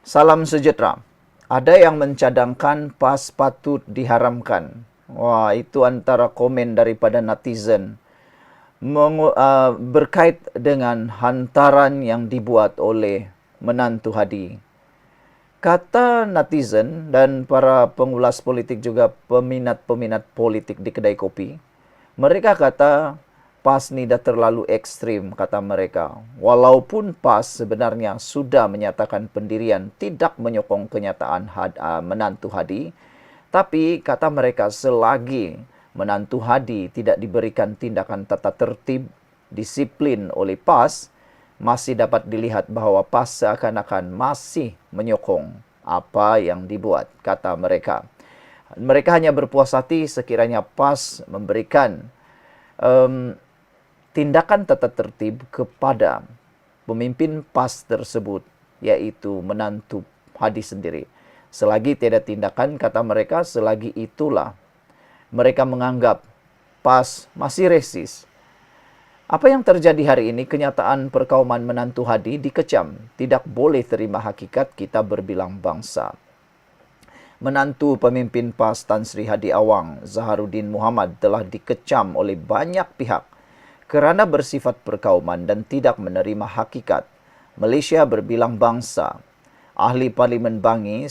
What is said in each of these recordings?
Salam sejahtera. Ada yang mencadangkan PAS patut diharamkan. Wah, itu antara komen daripada netizen berkait dengan hantaran yang dibuat oleh menantu Hadi. Kata netizen dan para pengulas politik juga peminat-peminat politik di kedai kopi, mereka kata PAS ni dah terlalu ekstrim, kata mereka. Walaupun PAS sebenarnya sudah menyatakan pendirian tidak menyokong kenyataan menantu Hadi, tapi kata mereka selagi menantu Hadi tidak diberikan tindakan tata tertib disiplin oleh PAS, masih dapat dilihat bahawa PAS seakan-akan masih menyokong apa yang dibuat, kata mereka. Mereka hanya berpuas hati sekiranya PAS memberikan tindakan tata tertib kepada pemimpin PAS tersebut, yaitu menantu Hadi sendiri. Selagi tiada tindakan, kata mereka, selagi itulah mereka menganggap PAS masih resis. Apa yang terjadi hari ini, kenyataan perkauman menantu Hadi dikecam. Tidak boleh terima hakikat kita berbilang bangsa. Menantu pemimpin PAS Tan Sri Hadi Awang, Zaharuddin Muhammad, telah dikecam oleh banyak pihak kerana bersifat perkauman dan tidak menerima hakikat. Malaysia berbilang bangsa. Ahli Parlimen Bangi,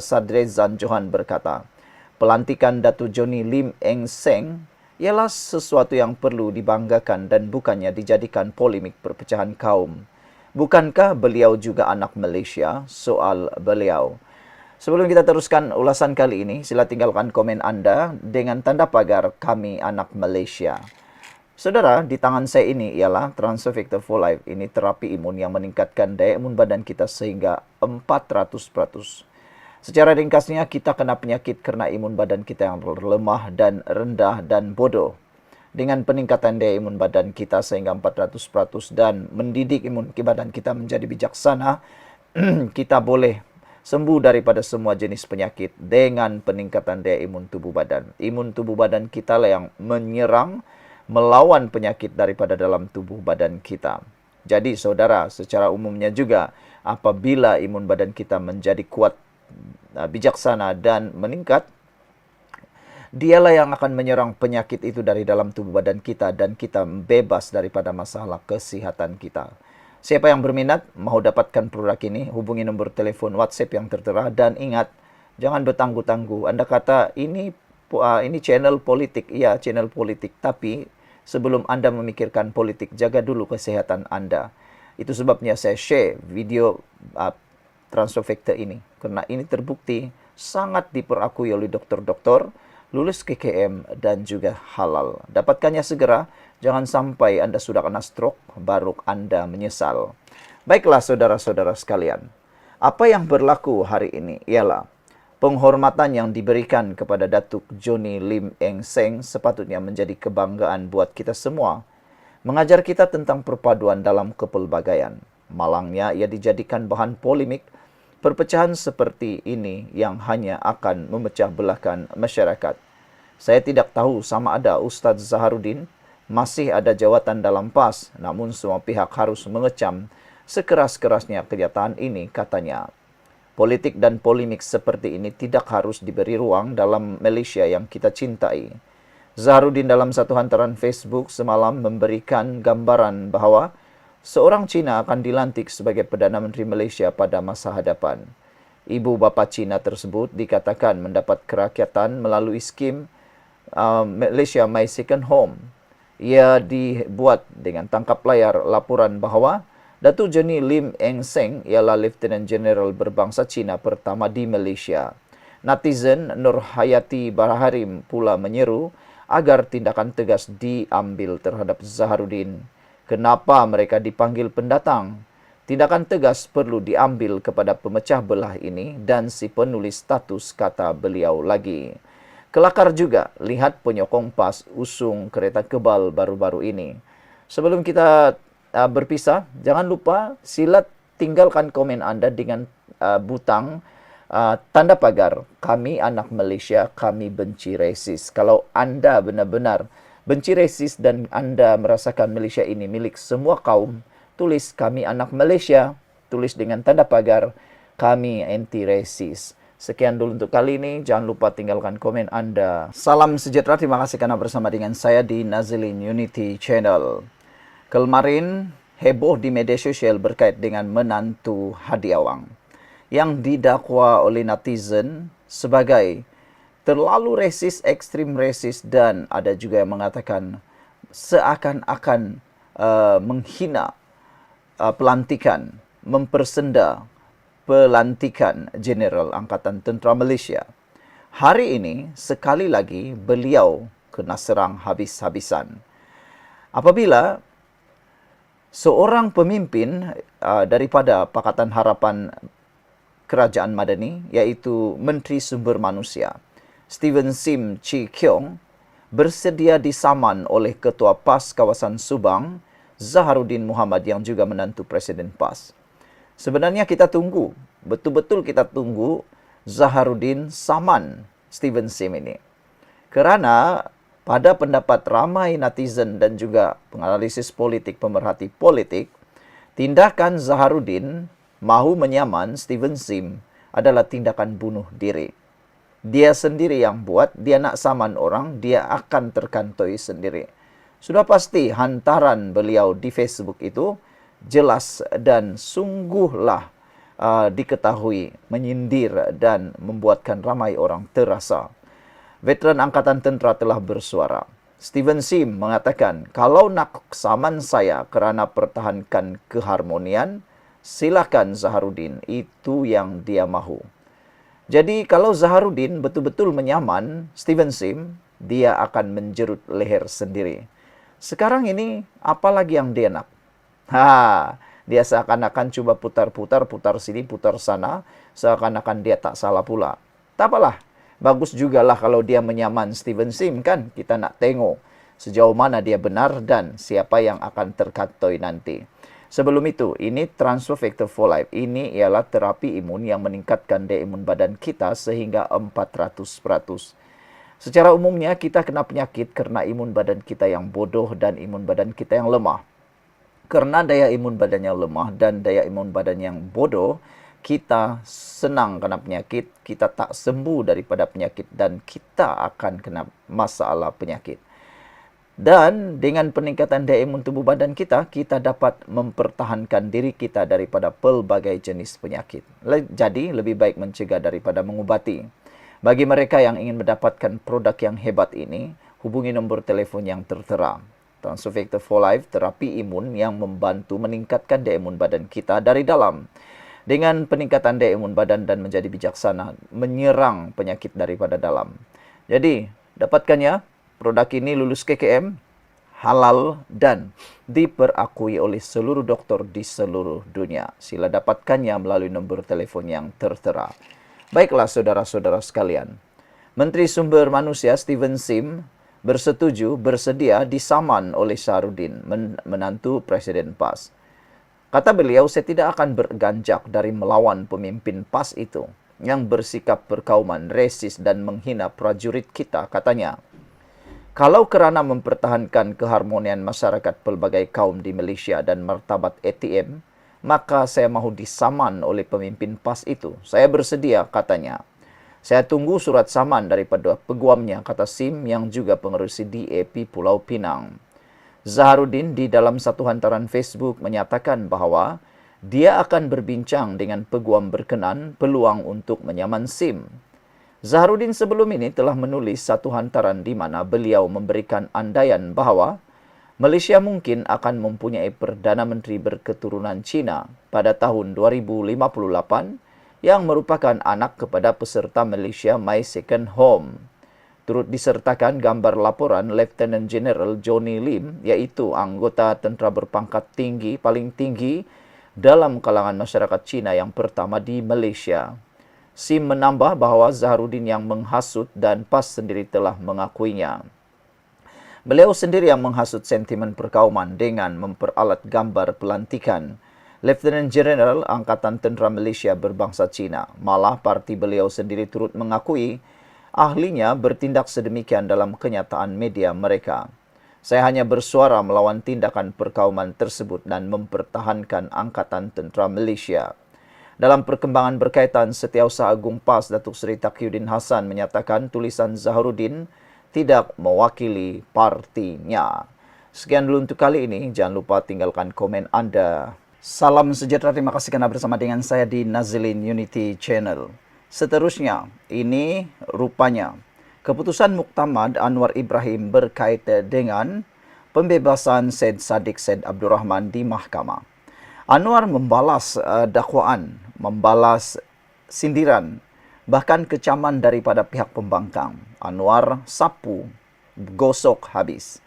Sadrezan Johan berkata, pelantikan Datuk Johnny Lim Eng Seng ialah sesuatu yang perlu dibanggakan dan bukannya dijadikan polemik perpecahan kaum. Bukankah beliau juga anak Malaysia? Soal beliau. Sebelum kita teruskan ulasan kali ini, sila tinggalkan komen anda dengan tanda pagar kami anak Malaysia. Saudara, di tangan saya ini ialah Transfer Factor for Life. Ini terapi imun yang meningkatkan daya imun badan kita sehingga 400%. Secara ringkasnya, kita kena penyakit kerana imun badan kita yang lemah dan rendah dan bodoh. Dengan peningkatan daya imun badan kita sehingga 400% dan mendidik imun badan kita menjadi bijaksana, kita boleh sembuh daripada semua jenis penyakit dengan peningkatan daya imun tubuh badan. Imun tubuh badan kita lah yang menyerang, melawan penyakit daripada dalam tubuh badan kita. Jadi saudara, secara umumnya juga apabila imun badan kita menjadi kuat, bijaksana dan meningkat, dialah yang akan menyerang penyakit itu dari dalam tubuh badan kita dan kita bebas daripada masalah kesihatan kita. Siapa yang berminat mahu dapatkan produk ini, hubungi nombor telefon WhatsApp yang tertera dan ingat, jangan bertangguh-tangguh. Anda kata ini channel politik, ya channel politik, tapi sebelum Anda memikirkan politik, jaga dulu kesehatan Anda. Itu sebabnya saya share video Transfer Factor ini. Kerana ini terbukti sangat diperakui oleh doktor-doktor, lulus KKM dan juga halal. Dapatkannya segera, jangan sampai Anda sudah kena stroke, baru Anda menyesal. Baiklah saudara-saudara sekalian, apa yang berlaku hari ini ialah penghormatan yang diberikan kepada Datuk Johnny Lim Eng Seng sepatutnya menjadi kebanggaan buat kita semua. Mengajar kita tentang perpaduan dalam kepelbagaian. Malangnya ia dijadikan bahan polemik. Perpecahan seperti ini yang hanya akan memecah belahkan masyarakat. Saya tidak tahu sama ada Ustaz Zaharuddin masih ada jawatan dalam PAS, namun semua pihak harus mengecam sekeras-kerasnya kenyataan ini, katanya. Politik dan polemik seperti ini tidak harus diberi ruang dalam Malaysia yang kita cintai. Zaharuddin dalam satu hantaran Facebook semalam memberikan gambaran bahawa seorang Cina akan dilantik sebagai Perdana Menteri Malaysia pada masa hadapan. Ibu bapa Cina tersebut dikatakan mendapat kerakyatan melalui skim Malaysia My Second Home. Ia dibuat dengan tangkap layar laporan bahawa Datuk Johnny Lim Eng Seng ialah Lieutenant General berbangsa Cina pertama di Malaysia. Netizen Nur Hayati Baharim pula menyeru agar tindakan tegas diambil terhadap Zaharuddin. Kenapa mereka dipanggil pendatang? Tindakan tegas perlu diambil kepada pemecah belah ini dan si penulis status, kata beliau lagi. Kelakar juga lihat penyokong PAS usung kereta kebal baru-baru ini. Sebelum kita berpisah, jangan lupa sila tinggalkan komen anda dengan butang tanda pagar kami anak Malaysia, kami benci resis. Kalau anda benar-benar benci resis dan anda merasakan Malaysia ini milik semua kaum, tulis kami anak Malaysia, tulis dengan tanda pagar Kami anti-resis. Sekian dulu untuk kali ini. Jangan lupa tinggalkan komen Anda. Salam sejahtera. Terima kasih karena bersama dengan saya di Nazilin Unity Channel. Kemarin heboh di media sosial berkait dengan menantu Hadi Awang yang didakwa oleh netizen sebagai terlalu resis, ekstrim resis, dan ada juga yang mengatakan seakan-akan menghina pelantikan, mempersenda pelantikan Jeneral Angkatan Tentera Malaysia. Hari ini sekali lagi beliau kena serang habis-habisan. Apabila seorang pemimpin daripada Pakatan Harapan Kerajaan Madani, yaitu Menteri Sumber Manusia, Steven Sim Chi Keong, bersedia disaman oleh Ketua PAS Kawasan Subang, Zaharuddin Muhammad yang juga menantu Presiden PAS. Sebenarnya kita tunggu, betul-betul kita tunggu Zaharuddin saman Steven Sim ini. Kerana pada pendapat ramai netizen dan juga penganalisis politik, pemerhati politik, tindakan Zaharuddin mahu menyaman Steven Sim adalah tindakan bunuh diri. Dia sendiri yang buat, dia nak saman orang, dia akan terkantoi sendiri. Sudah pasti hantaran beliau di Facebook itu jelas dan sungguhlah diketahui menyindir dan membuatkan ramai orang terasa. Veteran Angkatan Tentera telah bersuara. Steven Sim mengatakan, kalau nak saman saya kerana pertahankan keharmonian, silakan Zaharuddin, itu yang dia mahu. Jadi kalau Zaharuddin betul-betul menyaman Steven Sim, dia akan menjerut leher sendiri. Sekarang ini apalagi yang dia nak? Dia seakan-akan cuba putar-putar, putar sini, putar sana, seakan-akan dia tak salah pula. Tak apalah, bagus jugalah kalau dia menyaman Steven Sim kan. Kita nak tengok sejauh mana dia benar dan siapa yang akan terkantoi nanti. Sebelum itu, ini Transfer Factor for Life. Ini ialah terapi imun yang meningkatkan daya imun badan kita sehingga 400%. Secara umumnya, kita kena penyakit kerana imun badan kita yang bodoh dan imun badan kita yang lemah. Kerana daya imun badan yang lemah dan daya imun badan yang bodoh, kita senang kena penyakit, kita tak sembuh daripada penyakit dan kita akan kena masalah penyakit. Dan dengan peningkatan daya imun tubuh badan kita, kita dapat mempertahankan diri kita daripada pelbagai jenis penyakit. Jadi, lebih baik mencegah daripada mengubati. Bagi mereka yang ingin mendapatkan produk yang hebat ini, hubungi nombor telefon yang tertera. Transfer Factor for Life, terapi imun yang membantu meningkatkan daya imun badan kita dari dalam. Dengan peningkatan daya imun badan dan menjadi bijaksana, menyerang penyakit daripada dalam. Jadi, dapatkannya. Produk ini lulus KKM, halal dan diperakui oleh seluruh doktor di seluruh dunia. Sila dapatkannya melalui nombor telefon yang tertera. Baiklah saudara-saudara sekalian. Menteri Sumber Manusia Steven Sim bersedia disaman oleh Zaharuddin, menantu Presiden PAS. Kata beliau, saya tidak akan berganjak dari melawan pemimpin PAS itu yang bersikap perkauman, resis dan menghina prajurit kita, katanya. Kalau kerana mempertahankan keharmonian masyarakat pelbagai kaum di Malaysia dan martabat ATM, maka saya mahu disaman oleh pemimpin PAS itu. Saya bersedia, katanya. Saya tunggu surat saman daripada peguamnya, kata Sim yang juga pengerusi DAP Pulau Pinang. Zaharuddin di dalam satu hantaran Facebook menyatakan bahawa dia akan berbincang dengan peguam berkenan peluang untuk menyaman Sim. Zaharuddin sebelum ini telah menulis satu hantaran di mana beliau memberikan andaian bahawa Malaysia mungkin akan mempunyai Perdana Menteri berketurunan Cina pada tahun 2058 yang merupakan anak kepada peserta Malaysia My Second Home. Turut disertakan gambar laporan Lieutenant General Johnny Lim, iaitu anggota tentera berpangkat tinggi paling tinggi dalam kalangan masyarakat Cina yang pertama di Malaysia. Sim menambah bahawa Zaharuddin yang menghasut dan PAS sendiri telah mengakuinya. Beliau sendiri yang menghasut sentimen perkauman dengan memperalat gambar pelantikan Lieutenant General Angkatan Tentera Malaysia berbangsa Cina. Malah parti beliau sendiri turut mengakui ahlinya bertindak sedemikian dalam kenyataan media mereka. Saya hanya bersuara melawan tindakan perkauman tersebut dan mempertahankan Angkatan Tentera Malaysia. Dalam perkembangan berkaitan, Setiausaha Agung PAS Datuk Seri Taqiyuddin Hasan menyatakan tulisan Zaharuddin tidak mewakili partinya. Sekian dulu untuk kali ini. Jangan lupa tinggalkan komen Anda. Salam sejahtera, terima kasih karena bersama dengan saya di Nazilin Unity Channel. Seterusnya, ini rupanya keputusan Muktamad Anwar Ibrahim berkaitan dengan pembebasan Syed Saddiq Syed Abdul Rahman di mahkamah. Anwar membalas dakwaan, membalas sindiran, bahkan kecaman daripada pihak pembangkang. Anwar sapu, gosok habis.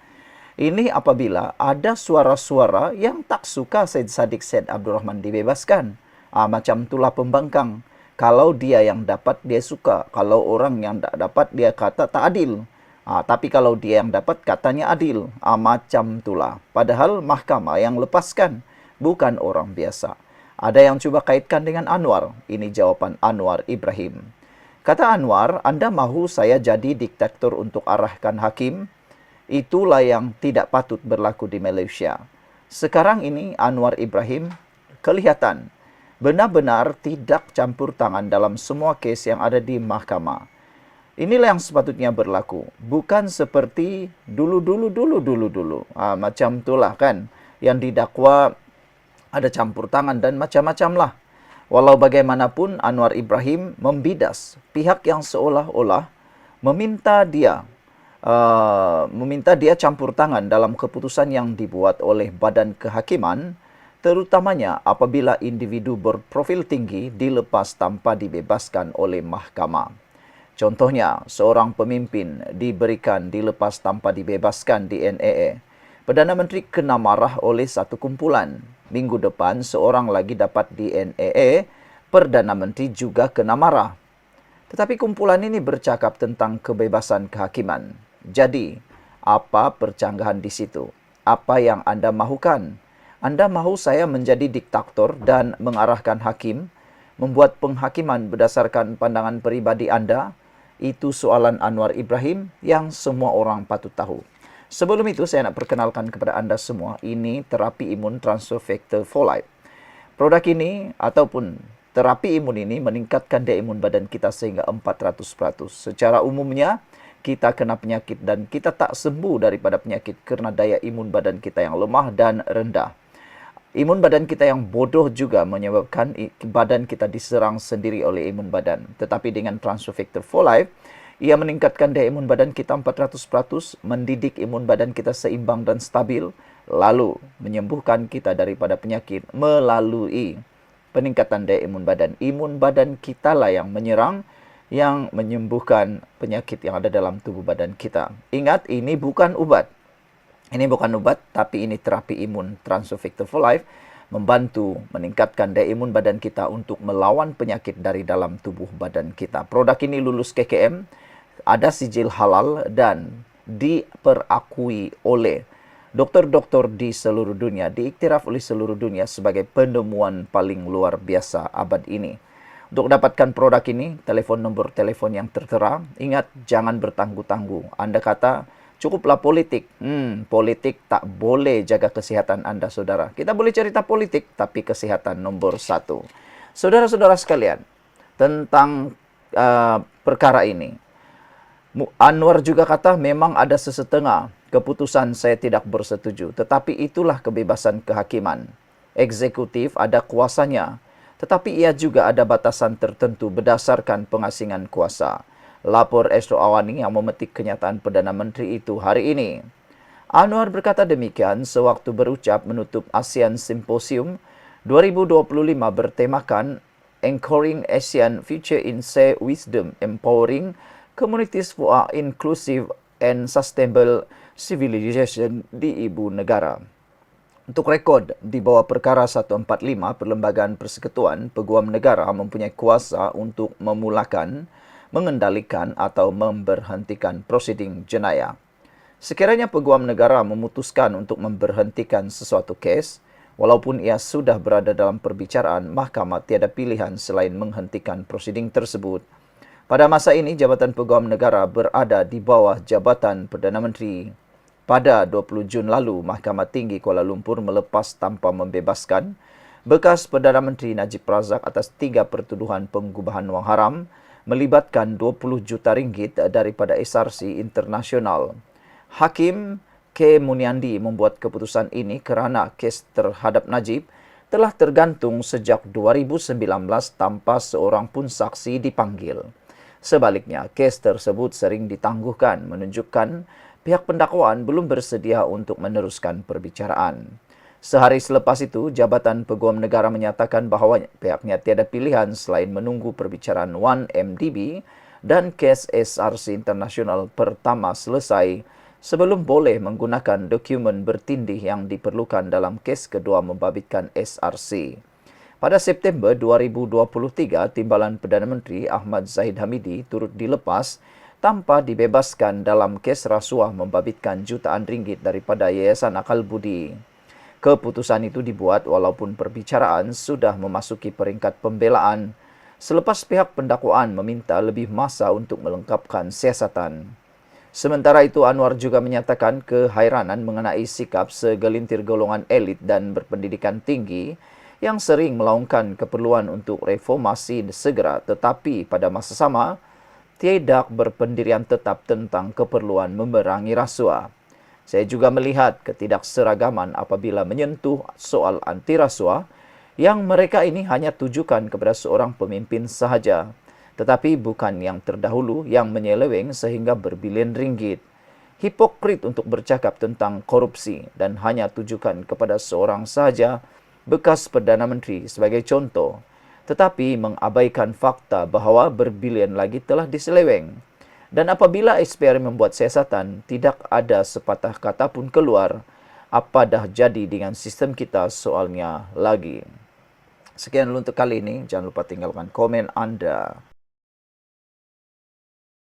Ini apabila ada suara-suara yang tak suka Syed Saddiq Syed Abdul Rahman dibebaskan. Macam itulah pembangkang. Kalau dia yang dapat, dia suka. Kalau orang yang tak dapat, dia kata tak adil. Tapi kalau dia yang dapat, katanya adil. Macam itulah. Padahal mahkamah yang lepaskan, bukan orang biasa. Ada yang cuba kaitkan dengan Anwar. Ini jawapan Anwar Ibrahim. Kata Anwar, Anda mahu saya jadi diktator untuk arahkan hakim? Itulah yang tidak patut berlaku di Malaysia. Sekarang ini Anwar Ibrahim kelihatan benar-benar tidak campur tangan dalam semua kes yang ada di mahkamah. Inilah yang sepatutnya berlaku. Bukan seperti dulu. Macam itulah kan. Yang didakwa ada campur tangan dan macam-macam lah. Walau bagaimanapun, Anwar Ibrahim membidas pihak yang seolah-olah meminta dia campur tangan dalam keputusan yang dibuat oleh Badan Kehakiman, terutamanya apabila individu berprofil tinggi dilepas tanpa dibebaskan oleh mahkamah. Contohnya, seorang pemimpin dilepas tanpa dibebaskan di NAA. Perdana Menteri kena marah oleh satu kumpulan. Minggu depan, seorang lagi dapat di NAA, Perdana Menteri juga kena marah. Tetapi kumpulan ini bercakap tentang kebebasan kehakiman. Jadi, apa percanggahan di situ? Apa yang Anda mahukan? Anda mahu saya menjadi diktator dan mengarahkan hakim, membuat penghakiman berdasarkan pandangan peribadi Anda? Itu soalan Anwar Ibrahim yang semua orang patut tahu. Sebelum itu, saya nak perkenalkan kepada anda semua, ini terapi imun transfer factor for life. Produk ini ataupun terapi imun ini meningkatkan daya imun badan kita sehingga 400%. Secara umumnya, kita kena penyakit dan kita tak sembuh daripada penyakit kerana daya imun badan kita yang lemah dan rendah. Imun badan kita yang bodoh juga menyebabkan badan kita diserang sendiri oleh imun badan. Tetapi dengan transfer factor for life, ia meningkatkan daya imun badan kita 400%, mendidik imun badan kita seimbang dan stabil, lalu menyembuhkan kita daripada penyakit melalui peningkatan daya imun badan. Imun badan kita lah yang menyerang, yang menyembuhkan penyakit yang ada dalam tubuh badan kita. Ingat, ini bukan ubat. Ini bukan ubat, tapi ini terapi imun transfer factor for life, membantu meningkatkan daya imun badan kita untuk melawan penyakit dari dalam tubuh badan kita. Produk ini lulus KKM, ada sijil halal dan diperakui oleh doktor-doktor di seluruh dunia, diiktiraf oleh seluruh dunia sebagai penemuan paling luar biasa abad ini. Untuk dapatkan produk ini, telefon nombor telefon yang tertera. Ingat, jangan bertangguh-tangguh. Anda kata, cukuplah politik. Politik tak boleh jaga kesihatan anda, saudara. Kita boleh cerita politik, tapi kesihatan nomor 1. Saudara-saudara sekalian, tentang perkara ini, Anwar juga kata memang ada sesetengah keputusan saya tidak bersetuju. Tetapi itulah kebebasan kehakiman. Eksekutif ada kuasanya. Tetapi ia juga ada batasan tertentu berdasarkan pengasingan kuasa. Lapor Astro Awani yang memetik kenyataan Perdana Menteri itu hari ini. Anwar berkata demikian sewaktu berucap menutup ASEAN Symposium 2025 bertemakan Anchoring ASEAN Future in Shared Wisdom, Empowering Communities for an Inclusive and Sustainable Civilization di Ibu Negara. Untuk rekod, di bawah perkara 145, Perlembagaan Persekutuan, Peguam Negara mempunyai kuasa untuk memulakan, mengendalikan atau memberhentikan prosiding jenayah. Sekiranya Peguam Negara memutuskan untuk memberhentikan sesuatu kes, walaupun ia sudah berada dalam perbicaraan, mahkamah tiada pilihan selain menghentikan prosiding tersebut. Pada masa ini, Jabatan Peguam Negara berada di bawah Jabatan Perdana Menteri. Pada 20 Jun lalu, Mahkamah Tinggi Kuala Lumpur melepas tanpa membebaskan Bekas Perdana Menteri Najib Razak atas 3 pertuduhan penggubahan wang haram melibatkan 20 juta ringgit daripada SRC Internasional. Hakim K. Muniandi membuat keputusan ini kerana kes terhadap Najib telah tergantung sejak 2019 tanpa seorang pun saksi dipanggil. Sebaliknya, kes tersebut sering ditangguhkan menunjukkan pihak pendakwaan belum bersedia untuk meneruskan perbicaraan. Sehari selepas itu, Jabatan Peguam Negara menyatakan bahawa pihaknya tiada pilihan selain menunggu perbicaraan 1MDB dan kes SRC Internasional pertama selesai sebelum boleh menggunakan dokumen bertindih yang diperlukan dalam kes kedua membabitkan SRC. Pada September 2023, Timbalan Perdana Menteri Ahmad Zahid Hamidi turut dilepas tanpa dibebaskan dalam kes rasuah membabitkan jutaan ringgit daripada Yayasan Akal Budi. Keputusan itu dibuat walaupun perbicaraan sudah memasuki peringkat pembelaan selepas pihak pendakwaan meminta lebih masa untuk melengkapkan siasatan. Sementara itu, Anwar juga menyatakan kehairanan mengenai sikap segelintir golongan elit dan berpendidikan tinggi yang sering melaungkan keperluan untuk reformasi segera tetapi pada masa sama tidak berpendirian tetap tentang keperluan memerangi rasuah. Saya juga melihat ketidakseragaman apabila menyentuh soal anti rasuah yang mereka ini hanya tujukan kepada seorang pemimpin sahaja, tetapi bukan yang terdahulu yang menyeleweng sehingga berbilion ringgit. Hipokrit untuk bercakap tentang korupsi dan hanya tujukan kepada seorang sahaja, bekas Perdana Menteri sebagai contoh, tetapi mengabaikan fakta bahawa berbilion lagi telah diseleweng. Dan apabila SPR membuat siasatan, tidak ada sepatah kata pun keluar, apa dah jadi dengan sistem kita soalnya lagi. Sekian dulu untuk kali ini, jangan lupa tinggalkan komen Anda.